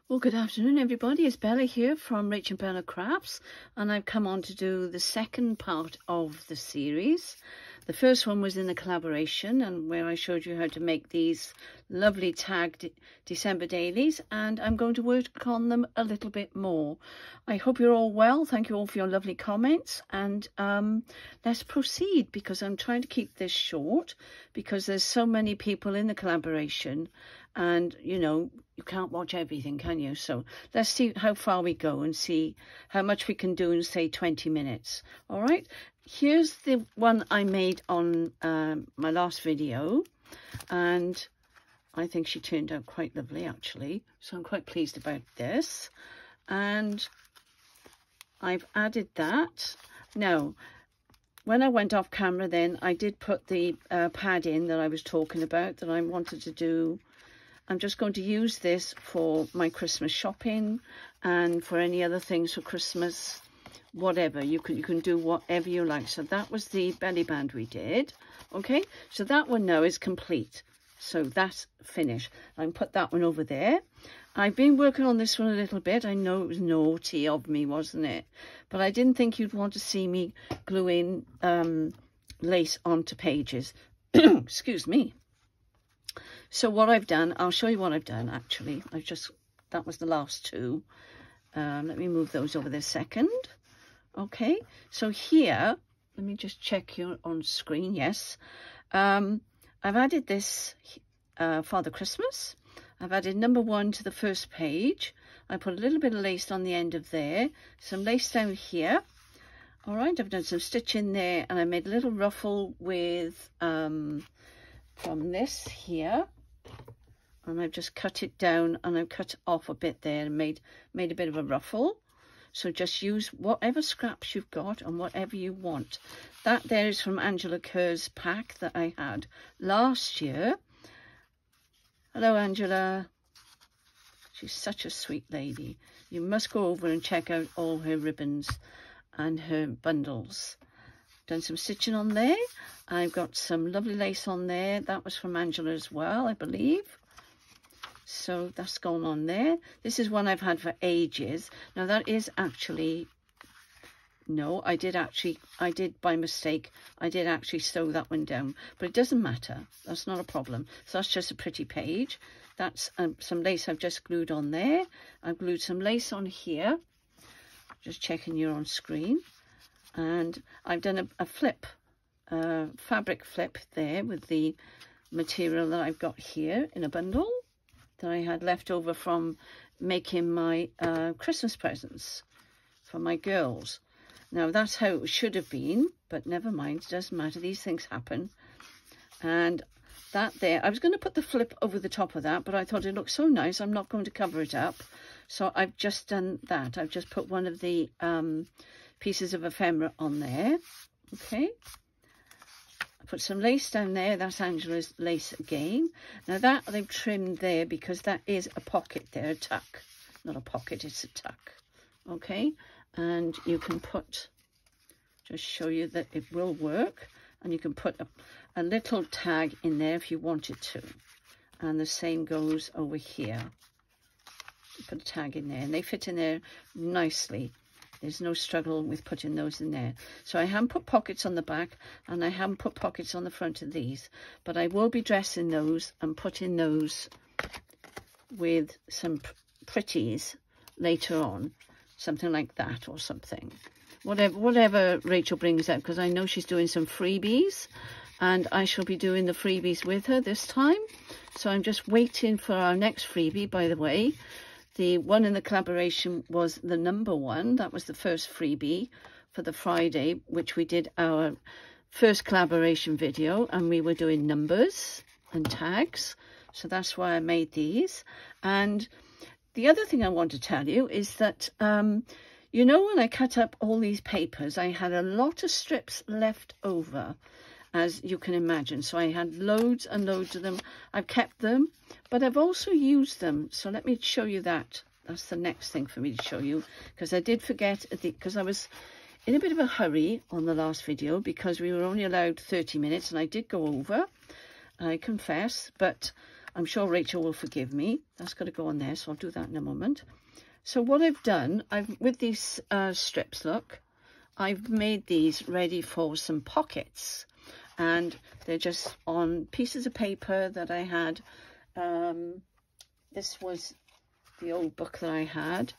Well, good afternoon, everybody. It's Bella here from RachandBellaCrafts, and I've come on to do the second part of the series. The first one was in the collaboration, and where I showed you how to make these lovely tagged December dailies, and I'm going to work on them a little bit more. I hope you're all well. Thank you all for your lovely comments, and let's proceed, because I'm trying to keep this short because there's so many people in the collaboration, and you know, you can't watch everything, can you? So let's see how far we go and see how much we can do in, say, 20 minutes. All right, here's the one I made on my last video, and I think she turned out quite lovely, actually. So I'm quite pleased about this. And I've added that. Now, when I went off camera then, I did put the pad in that I was talking about, that I wanted to do. I'm just going to use this for my Christmas shopping and for any other things for Christmas, whatever. You can do whatever you like. So that was the belly band we did. Okay, so that one now is complete. So that's finished. I can put that one over there. I've been working on this one a little bit. I know it was naughty of me, wasn't it? But I didn't think you'd want to see me gluing lace onto pages. Excuse me. So what I've done, I'll show you what I've done, actually. That was the last two. Let me move those over this second. Okay, so here, let me just check you on screen, yes. I've added this Father Christmas. I've added number 1 to the first page. I put a little bit of lace on the end of there, some lace down here. All right, I've done some stitching there, and I made a little ruffle with, from this here. And I've just cut it down, and I've cut off a bit there and made a bit of a ruffle. So just use whatever scraps you've got and whatever you want. That there is from Angela Kerr's pack that I had last year. Hello, Angela. She's such a sweet lady. You must go over and check out all her ribbons and her bundles. Done some stitching on there. I've got some lovely lace on there. That was from Angela as well, I believe. So that's gone on there. This is one I've had for ages. Now that is actually, no, I did by mistake, I did actually sew that one down, but it doesn't matter. That's not a problem. So that's just a pretty page. That's some lace I've just glued on there. I've glued some lace on here. Just checking you're on screen. And I've done a flip, fabric flip there with the material that I've got here in a bundle that I had left over from making my Christmas presents for my girls. Now that's how it should have been, but never mind, it doesn't matter, these things happen. And that there, I was going to put the flip over the top of that, but I thought it looked so nice, I'm not going to cover it up. So I've just done that. I've just put one of the pieces of ephemera on there. Okay, I put some lace down there. That's Angela's lace again. Now that I've trimmed there because that is a pocket there, a tuck, not a pocket, it's a tuck. Okay, and you can put, just show you that it will work, and you can put a little tag in there if you wanted to, and the same goes over here. Put a tag in there, and they fit in there nicely. There's no struggle with putting those in there. So I haven't put pockets on the back, and I haven't put pockets on the front of these, but I will be dressing those and putting those with some pretties later on, something like that or something. Whatever Rachel brings out, because I know she's doing some freebies, and I shall be doing the freebies with her this time. So I'm just waiting for our next freebie, by the way. The one in the collaboration was the number 1. That was the first freebie for the Friday, which we did our first collaboration video, and we were doing numbers and tags. So that's why I made these. And the other thing I want to tell you is that, you know, when I cut up all these papers, I had a lot of strips left over, as you can imagine. So I had loads and loads of them. I've kept them, but I've also used them. So let me show you that. That's the next thing for me to show you, because I did forget, because I was in a bit of a hurry on the last video, because we were only allowed 30 minutes, and I did go over, I confess, but I'm sure Rachel will forgive me. That's got to go on there, so I'll do that in a moment. So what I've done, with these strips, look, I've made these ready for some pockets. And they're just on pieces of paper that I had. This was the old book that I had,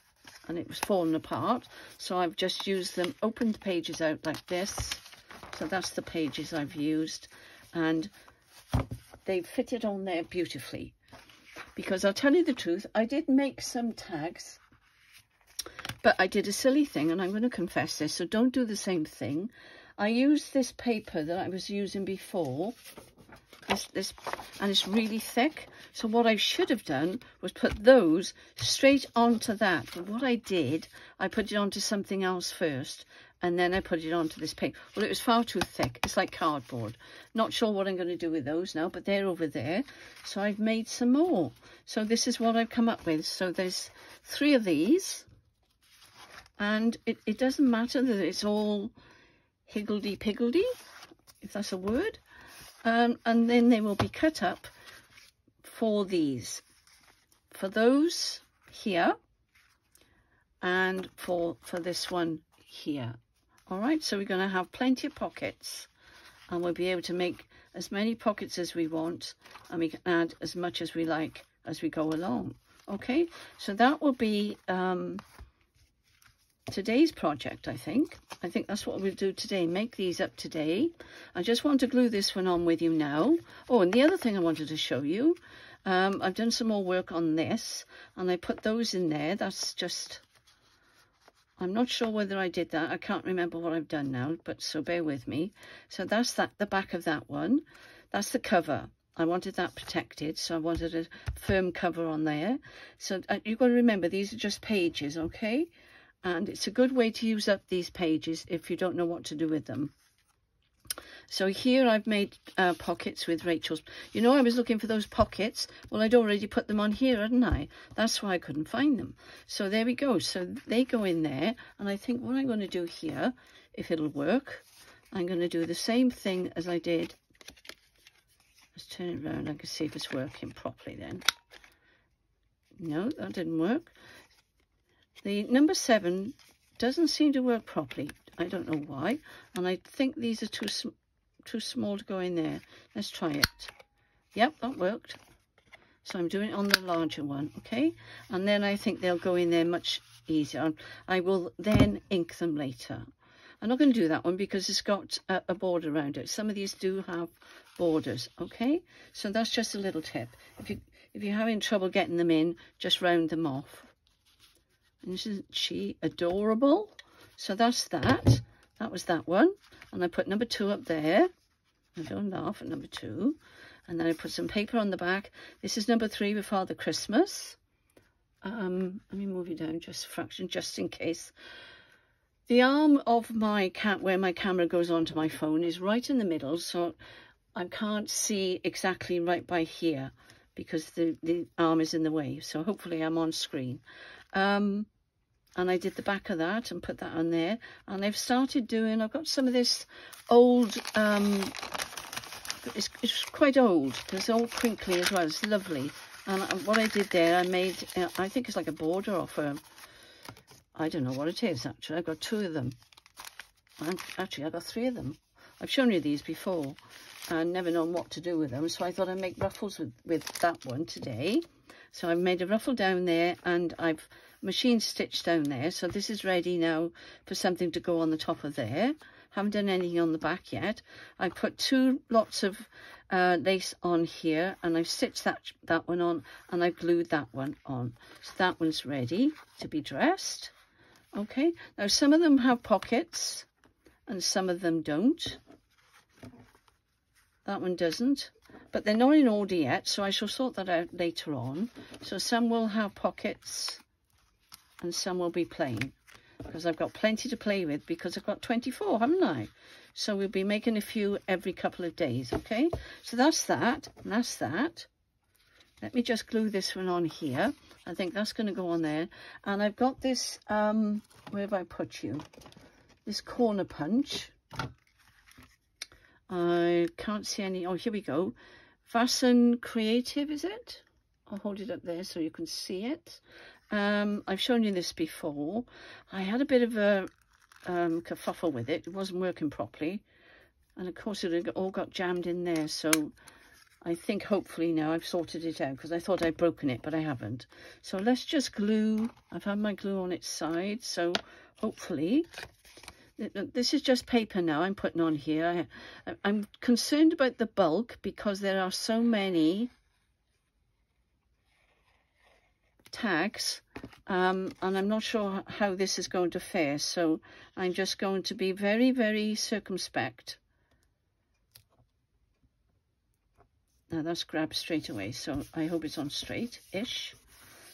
and it was falling apart. So I've just used them, opened the pages out like this. So that's the pages I've used. And they fitted on there beautifully. Because I'll tell you the truth, I did make some tags, but I did a silly thing, and I'm going to confess this, so don't do the same thing. I used this paper that I was using before, this, and it's really thick. So what I should have done was put those straight onto that. But what I did, I put it onto something else first, and then I put it onto this paper. Well, it was far too thick. It's like cardboard. Not sure what I'm going to do with those now, but they're over there. So I've made some more. So this is what I've come up with. So there's 3 of these, and it doesn't matter that it's all higgledy-piggledy, if that's a word, and then they will be cut up for these, for those here, and for this one here. All right, so we're going to have plenty of pockets, and we'll be able to make as many pockets as we want, and we can add as much as we like as we go along. Okay, so that will be today's project. I think that's what we'll do today, make these up today. I just want to glue this one on with you now. Oh, and the other thing I wanted to show you, I've done some more work on this, and I put those in there. That's just, I'm not sure whether I did that. I can't remember what I've done now, but so bear with me. So that's the back of that one. That's the cover. I wanted that protected, so I wanted a firm cover on there. So you've got to remember, these are just pages, okay? And it's a good way to use up these pages if you don't know what to do with them. So here I've made pockets with Rachel's. You know, I was looking for those pockets. Well, I'd already put them on here, hadn't I? That's why I couldn't find them. So there we go. So they go in there. And I think what I'm going to do here, if it'll work, I'm going to do the same thing as I did. Let's turn it around. I can see if it's working properly then. No, that didn't work. The number 7 doesn't seem to work properly. I don't know why. And I think these are too small to go in there. Let's try it. Yep, that worked. So I'm doing it on the larger one, okay? And then I think they'll go in there much easier. I will then ink them later. I'm not going to do that one because it's got a border around it. Some of these do have borders, okay? So that's just a little tip. If you're having trouble getting them in, just round them off. Isn't she adorable? So that's that. That was that one. And I put number 2 up there. I don't laugh at number 2. And then I put some paper on the back. This is number 3 with Father Christmas. Let me move you down just a fraction, just in case. The arm of my where my camera goes onto my phone is right in the middle. So I can't see exactly right by here because the arm is in the way. So hopefully I'm on screen. And I did the back of that and put that on there. And I've started doing, I've got some of this old, it's quite old, because it's all crinkly as well. It's lovely. And what I did there, I made, I think it's like a border off I don't know what it is, actually. I've got 2 of them. Actually, I've got 3 of them. I've shown you these before and never known what to do with them. So I thought I'd make ruffles with that one today. So I've made a ruffle down there and I've machine stitched down there. So this is ready now for something to go on the top of there. Haven't done anything on the back yet. I put 2 lots of lace on here and I've stitched that one on and I've glued that one on. So that one's ready to be dressed. Okay, now some of them have pockets and some of them don't. That one doesn't, but they're not in order yet, so I shall sort that out later on. So some will have pockets and some will be plain, because I've got plenty to play with, because I've got 24, haven't I? So we'll be making a few every couple of days, okay? So that's that, and that's that. Let me just glue this one on here. I think that's going to go on there. And I've got this, where have I put you? This corner punch. I can't see any, oh, here we go. Fasten Creative, is it? I'll hold it up there so you can see it. I've shown you this before. I had a bit of a kerfuffle with it. It wasn't working properly. And of course it all got jammed in there. So I think hopefully now I've sorted it out, because I thought I'd broken it, but I haven't. So let's just glue. I've had my glue on its side. So hopefully, this is just paper now I'm putting on here. I'm concerned about the bulk because there are so many tags, and I'm not sure how this is going to fare, so I'm just going to be very, very circumspect. Now that's grabbed straight away, so I hope it's on straight-ish.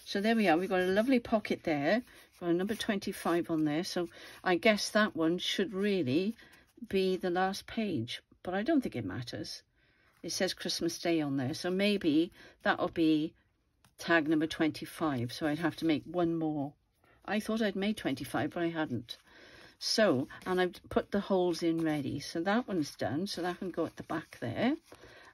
So there we are, we've got a lovely pocket there, got a number 25 on there, so I guess that one should really be the last page, but I don't think it matters. It says Christmas Day on there, so maybe that'll be tag number 25, so I'd have to make one more. I thought I'd made 25, but I hadn't. So, and I've put the holes in ready, so that one's done, so that can go at the back there,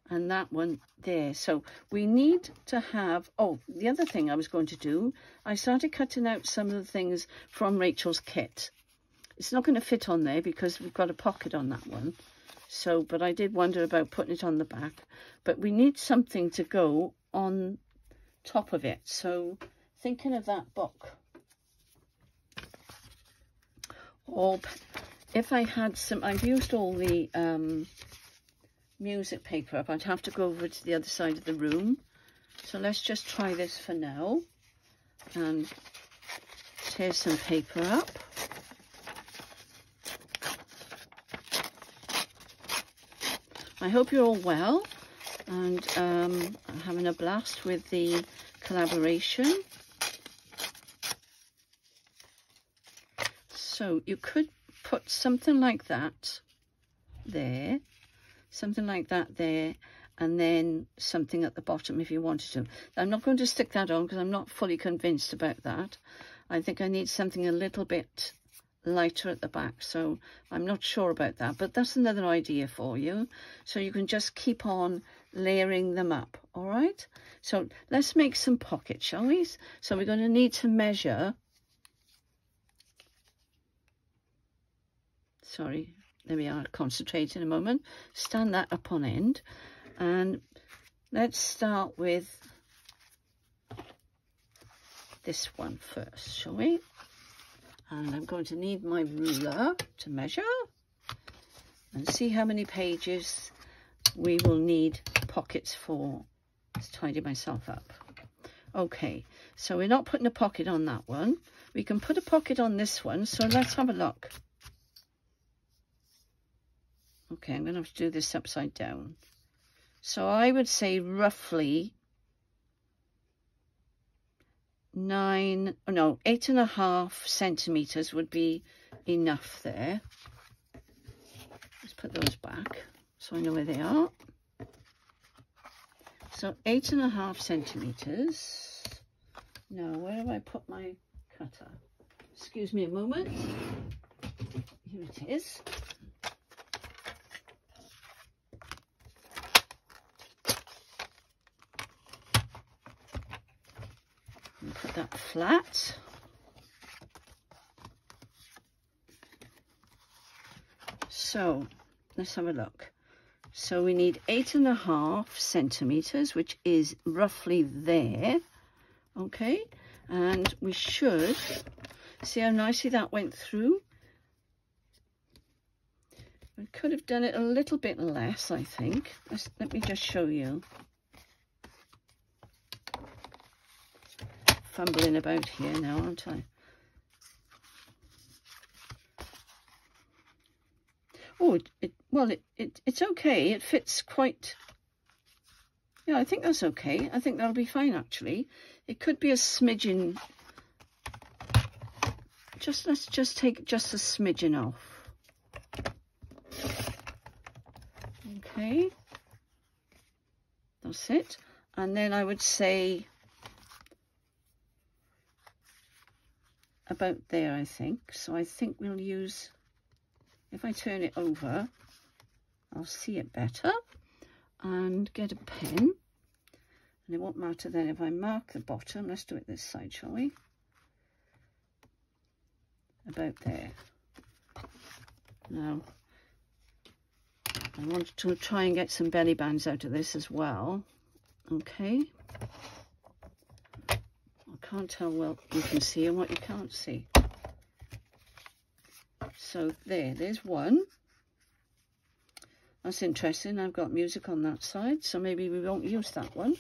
and that one there. So we need to have, oh, the other thing I was going to do, I started cutting out some of the things from Rachel's kit. It's not going to fit on there because we've got a pocket on that one, so, but I did wonder about putting it on the back, but we need something to go on top of it, so thinking of that book, or if I had some, I've used all the music paper up, I'd have to go over to the other side of the room, so let's just try this for now and tear some paper up. I hope you're all well and having a blast with the collaboration. So you could put something like that there, something like that there, and then something at the bottom if you wanted to. I'm not going to stick that on because I'm not fully convinced about that. I think I need something a little bit lighter at the back, so I'm not sure about that, but that's another idea for you, so you can just keep on layering them up. All right, so let's make some pockets, shall we? So we're going to need to measure, sorry, there we are, concentrating a moment, stand that up on end, and let's start with this one first, shall we? And I'm going to need my ruler to measure and see how many pages we will need pockets for. Let's tidy myself up. Okay, so we're not putting a pocket on that one. We can put a pocket on this one, so let's have a look. Okay, I'm going to have to do this upside down. So I would say roughly 8.5 centimeters would be enough there. Let's put those back so I know where they are. So 8.5 centimeters. Now, where have I put my cutter? Excuse me a moment. Here it is. Put that flat. So let's have a look. So we need 8.5 centimeters, which is roughly there. Okay, and we should see how nicely that went through. We could have done it a little bit less, I think. Let me just show you. Fumbling about here now, aren't I? Oh, it's okay. It fits quite. Yeah, I think that's okay. I think that'll be fine, actually. It could be a smidgen. Let's just take just a smidgen off. Okay, that's it. And then I would say about there, I think. So I think we'll use, if I turn it over, I'll see it better. and get a pen. And it won't matter then if I mark the bottom. Let's do it this side, shall we? About there. Now, I want to try and get some belly bands out of this as well. Okay. I can't tell what you can see and what you can't see. So there's one. That's interesting. I've got music on that side, so maybe we won't use that one.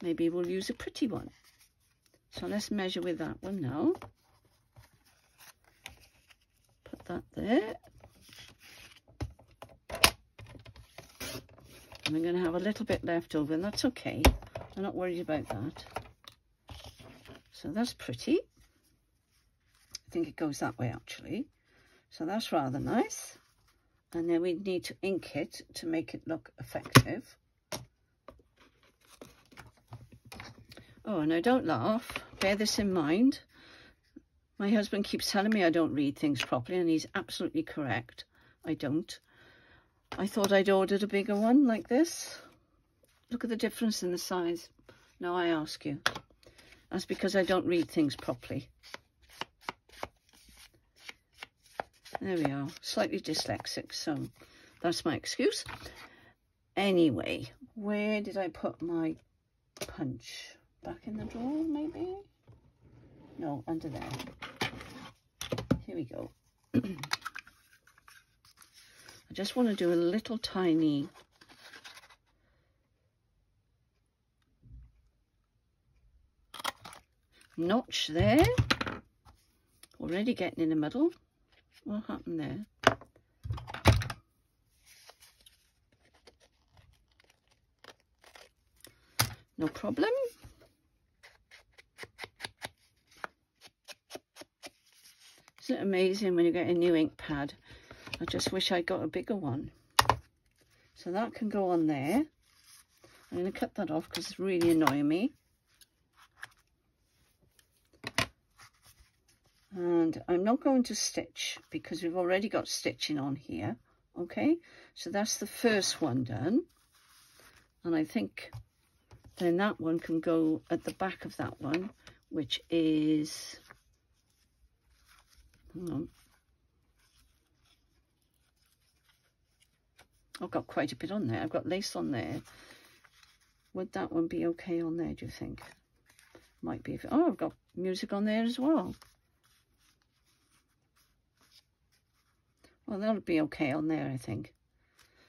Maybe we'll use a pretty one. So let's measure with that one now. Put that there. And I'm going to have a little bit left over, and that's okay. I'm not worried about that. So that's pretty. I think it goes that way actually. So that's rather nice. And then we need to ink it to make it look effective. Oh, and I don't laugh. Bear this in mind. My husband keeps telling me I don't read things properly, and he's absolutely correct. I don't. I thought I'd ordered a bigger one like this. Look at the difference in the size. Now I ask you. That's because I don't read things properly. There we are. Slightly dyslexic, so that's my excuse. Anyway, where did I put my punch? Back in the drawer, maybe? No, under there. Here we go. I just want to do a little tiny notch there. Already getting in the middle. What happened there? No problem. Isn't it amazing when you get a new ink pad? I just wish I got a bigger one. So that can go on there. I'm going to cut that off because it's really annoying me. And I'm not going to stitch because we've already got stitching on here. Okay, so that's the first one done. And I think then that one can go at the back of that one, which is... Hang on. I've got quite a bit on there. I've got lace on there. Would that one be okay on there, do you think? Might be. Oh, I've got music on there as well. Well, that'll be okay on there, I think.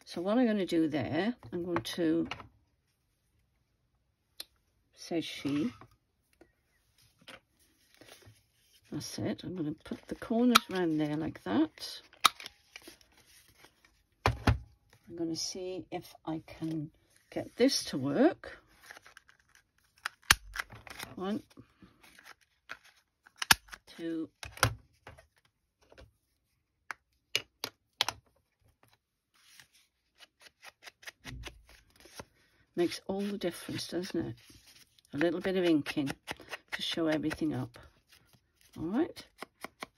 So what I'm going to do there, I'm going to, says she, that's it. I'm going to put the corners around there like that. I'm going to see if I can get this to work. 1, 2, makes all the difference, doesn't it? A little bit of inking to show everything up. All right,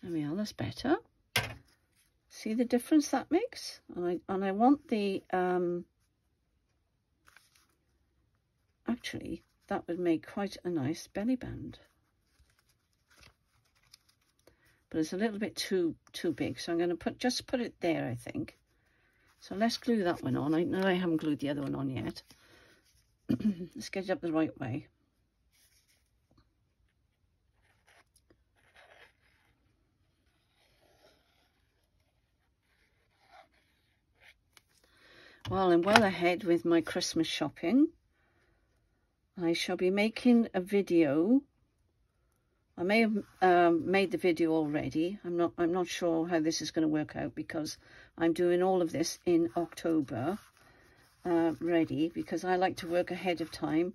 there we are, that's better. See the difference that makes? And I want the, actually, that would make quite a nice belly band. But it's a little bit too big, so I'm going to just put it there, I think. So let's glue that one on. I know I haven't glued the other one on yet. Let's get it up the right way. Well, I'm well ahead with my Christmas shopping. I shall be making a video. I may have made the video already. I'm not sure how this is going to work out because I'm doing all of this in October. Ready, because I like to work ahead of time.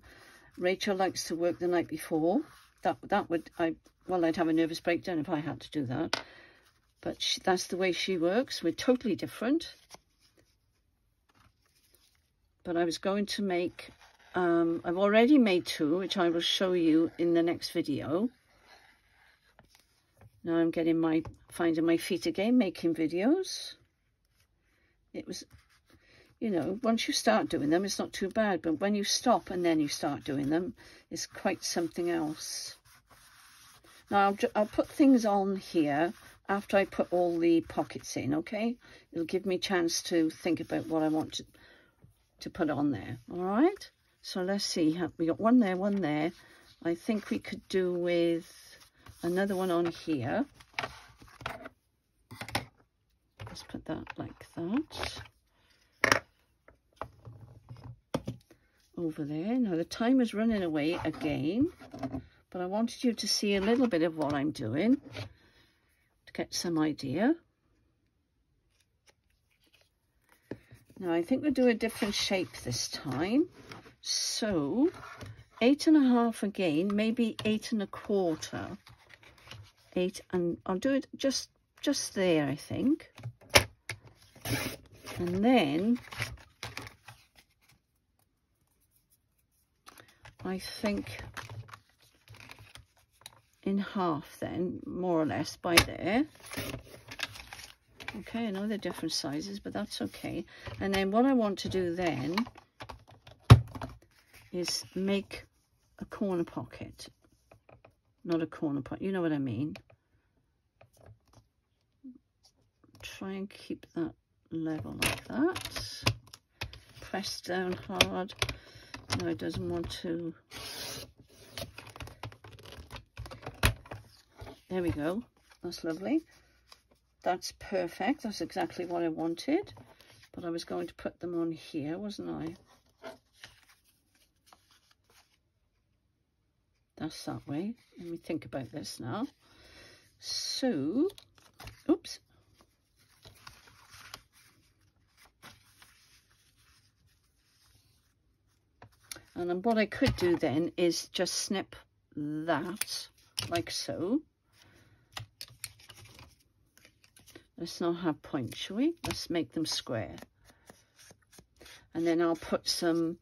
Rachel likes to work the night before. I'd have a nervous breakdown if I had to do that. But that's the way she works. We're totally different. But I was going to make, I've already made 2, which I will show you in the next video. Now I'm finding my feet again, making videos. you know, once you start doing them, it's not too bad. But when you stop and then you start doing them, it's quite something else. Now, I'll put things on here after I put all the pockets in, okay? It'll give me a chance to think about what I want to put on there, all right? So let's see. We got one there, one there. I think we could do with another one on here. Let's put that like that. Over there. Now the timer's running away again, but I wanted you to see a little bit of what I'm doing to get some idea. Now I think we'll do a different shape this time. So 8.5 again, maybe 8 1/4. 8, and I'll do it just there, I think. And then I think in half then, more or less, by there. Okay, I know they're different sizes, but that's okay. And then what I want to do then is make a corner pocket. Not a corner pocket, you know what I mean. Try and keep that level like that. Press down hard. No, it doesn't want to. There we go. That's lovely. That's perfect. That's exactly what I wanted. But I was going to put them on here, wasn't I? That's that way. Let me think about this now. So, oops. And then what I could do then is just snip that like so. Let's not have points, shall we? Let's make them square. And then I'll put some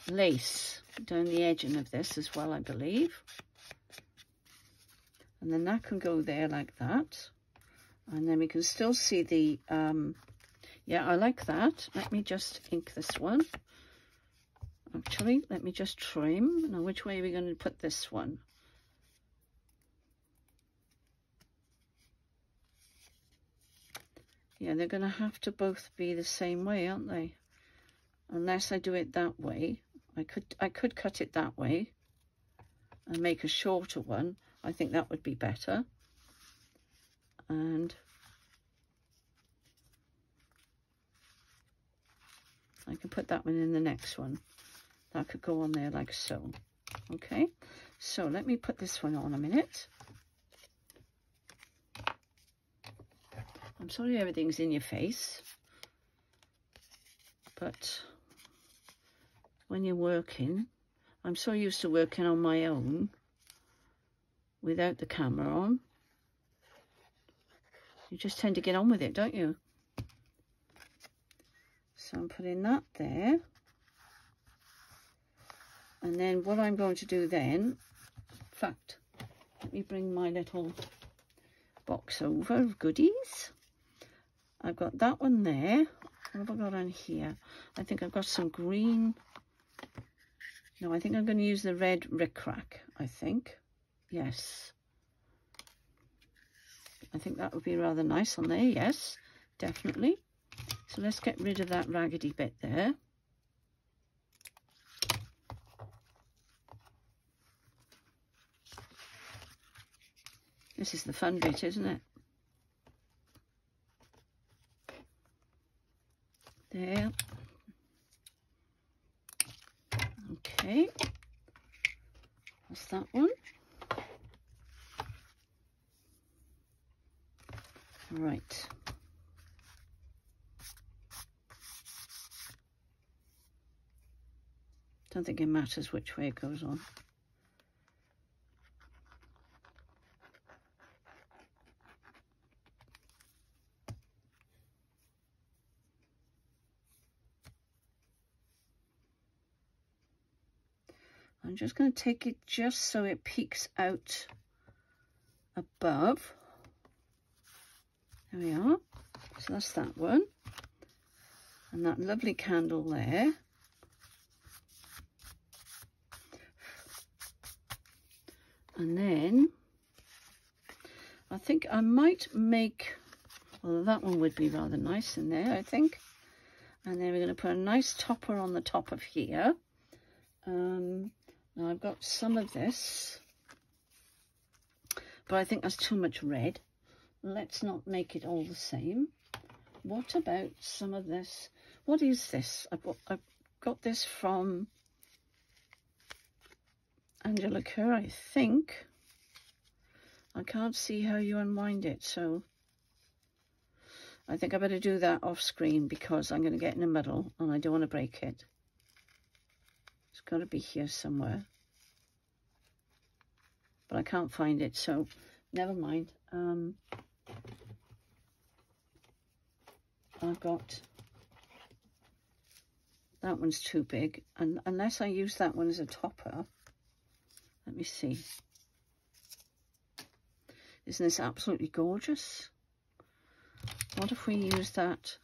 lace down the edging of this as well, I believe. And then that can go there like that. And then we can still see the, yeah, I like that. Let me just ink this one. Actually, let me just trim. Now, which way are we going to put this one? Yeah, they're going to have to both be the same way, aren't they? Unless I do it that way. I could cut it that way and make a shorter one. I think that would be better. And I can put that one in the next one. That could go on there like so. Okay, so let me put this one on a minute. I'm sorry everything's in your face, but when you're working, I'm so used to working on my own without the camera on. You just tend to get on with it, don't you? So I'm putting that there. And then what I'm going to do then, in fact, let me bring my little box over of goodies. I've got that one there. What have I got on here? I think I've got some green. No, I think I'm going to use the red rickrack, I think. Yes. I think that would be rather nice on there. Yes, definitely. So let's get rid of that raggedy bit there. This is the fun bit, isn't it? There. Okay. That's that one. Right. Don't think it matters which way it goes on. I'm just going to take it just so it peeks out above. There we are. So that's that one. And that lovely candle there. And then I think I might make, well, that one would be rather nice in there, I think. And then we're going to put a nice topper on the top of here. Now I've got some of this, but I think that's too much red. Let's not make it all the same. What about some of this? What is this? I've got this from Angela Kerr, I think. I can't see how you unwind it, so I think I better do that off screen because I'm going to get in a muddle and I don't want to break it. It's got to be here somewhere, but I can't find it, so never mind. I've got, that one's too big, and unless I use that one as a topper, let me see. Isn't this absolutely gorgeous? What if we use that?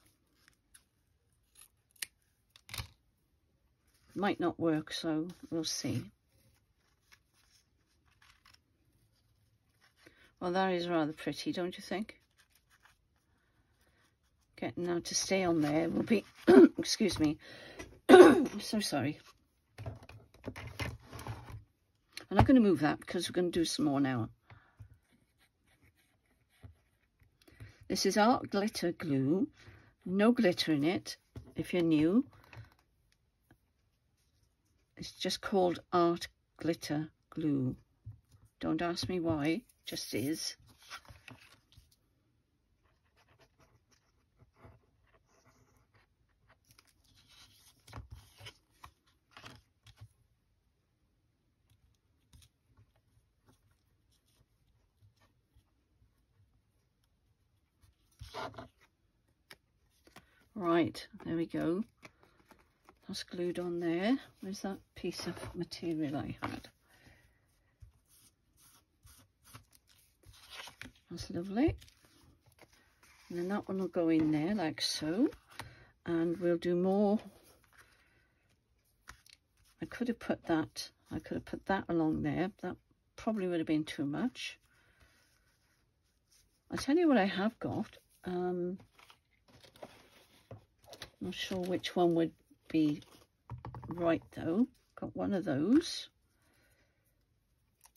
Might not work, so we'll see. Well, that is rather pretty, don't you think? Getting now to stay on there will be, excuse me, I'm so sorry. I'm not going to move that because we're going to do some more now. This is art glitter glue, no glitter in it if you're new. It's just called art glitter glue. Don't ask me why, just is. Right, there we go. That's glued on there. Where's that piece of material I had? That's lovely. And then that one will go in there like so. And we'll do more. I could have put that along there. That probably would have been too much. I'll tell you what I have got. Not sure which one would be right though. Got one of those.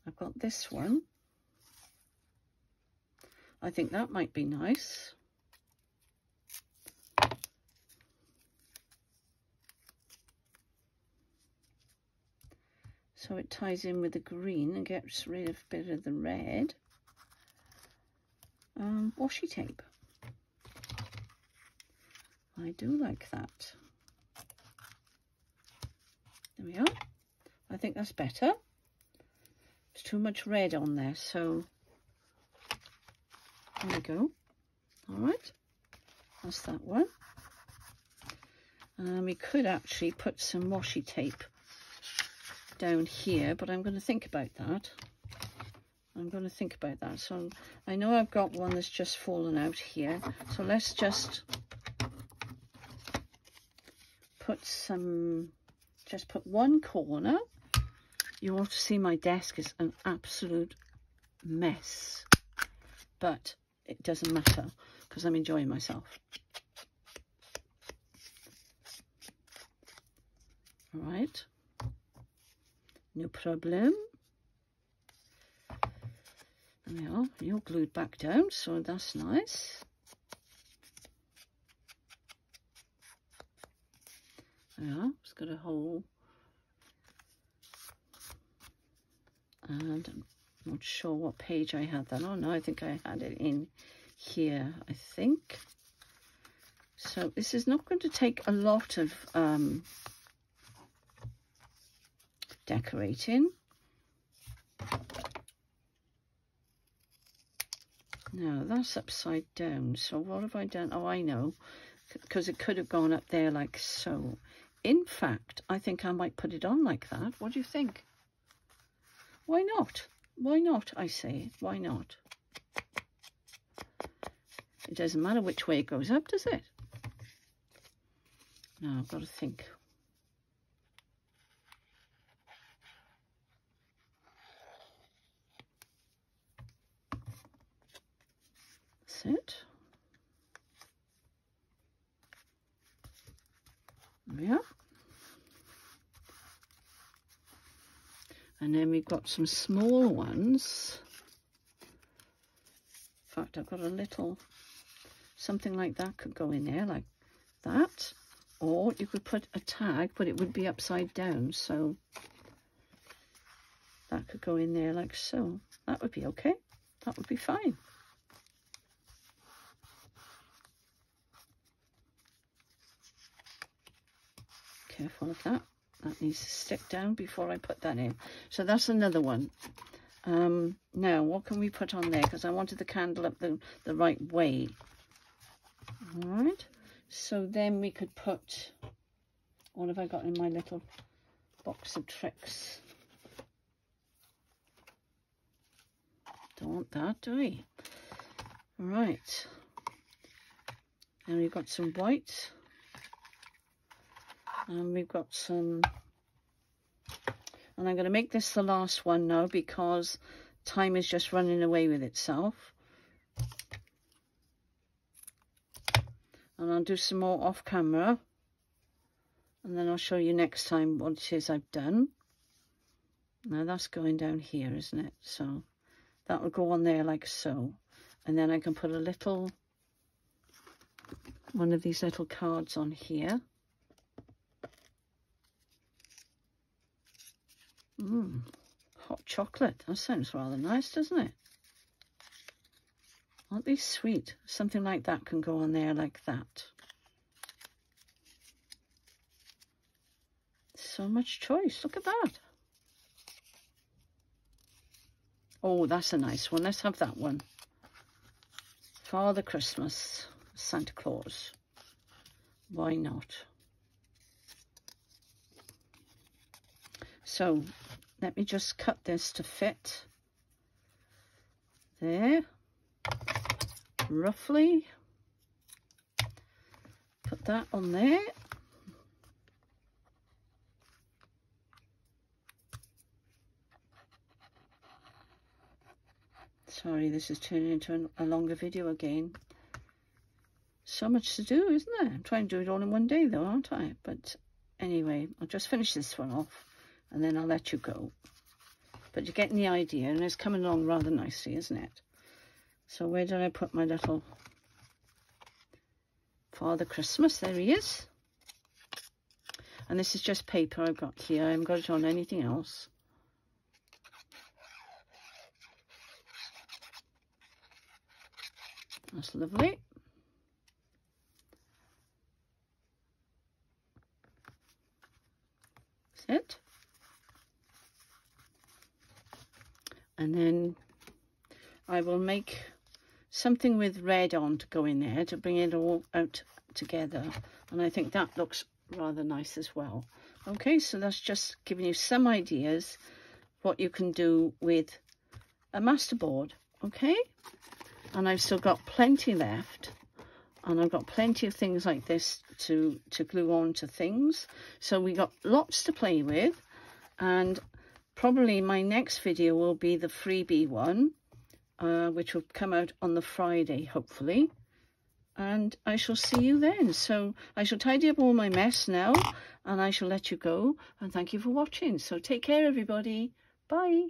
I've got this one. I think that might be nice. So it ties in with the green and gets rid of a bit of the red. Washi tape. I do like that. There we are. I think that's better. There's too much red on there, so there we go. All right, that's that one. We could actually put some washi tape down here, but I'm going to think about that. So I know I've got one that's just fallen out here, so let's just put some, just put one corner. You want to see my desk is an absolute mess, but it doesn't matter because I'm enjoying myself. All right, no problem. There we are, you're glued back down, so that's nice. Yeah, it's got a hole. And I'm not sure what page I had that on. No, I think I had it in here, I think. So this is not going to take a lot of decorating. Now that's upside down, so what have I done? Oh, I know, because it could have gone up there like so. In fact, I think I might put it on like that. What do you think? Why not? Why not, I say? Why not? It doesn't matter which way it goes up, does it? Now I've got to think. That's it. Yeah. And then we've got some small ones. In fact, I've got a little, something like that could go in there, like that. Or you could put a tag, but it would be upside down. So that could go in there like so. That would be okay. That would be fine. Careful of that. That needs to stick down before I put that in. So that's another one. Now, what can we put on there? Because I wanted the candle up the right way. All right. So then we could put, what have I got in my little box of tricks? Don't want that, do we? All right. And we've got some white. And we've got some, and I'm going to make this the last one now because time is just running away with itself. And I'll do some more off camera. And then I'll show you next time what it is I've done. Now that's going down here, isn't it? So that will go on there like so. And then I can put a little, one of these little cards on here. Hot chocolate. That sounds rather nice, doesn't it? Aren't these sweet? Something like that can go on there like that. So much choice. Look at that. Oh, that's a nice one. Let's have that one. Father Christmas, Santa Claus. Why not? So let me just cut this to fit there, roughly. Put that on there. Sorry, this is turning into a longer video again. So much to do, isn't there? I'm trying to do it all in one day though, aren't I? But anyway, I'll just finish this one off. And then I'll let you go. But you're getting the idea, and it's coming along rather nicely, isn't it? So where did I put my little Father Christmas? There he is. And this is just paper I've got here. I haven't got it on anything else. That's lovely. That's it. And then I will make something with red on to go in there to bring it all out together. And I think that looks rather nice as well. Okay, so that's just giving you some ideas what you can do with a masterboard. Okay, and I've still got plenty left. And I've got plenty of things like this to glue on to things. So we got lots to play with. And probably my next video will be the freebie one, which will come out on the Friday, hopefully. And I shall see you then. So I shall tidy up all my mess now, and I shall let you go. And thank you for watching. So take care, everybody. Bye.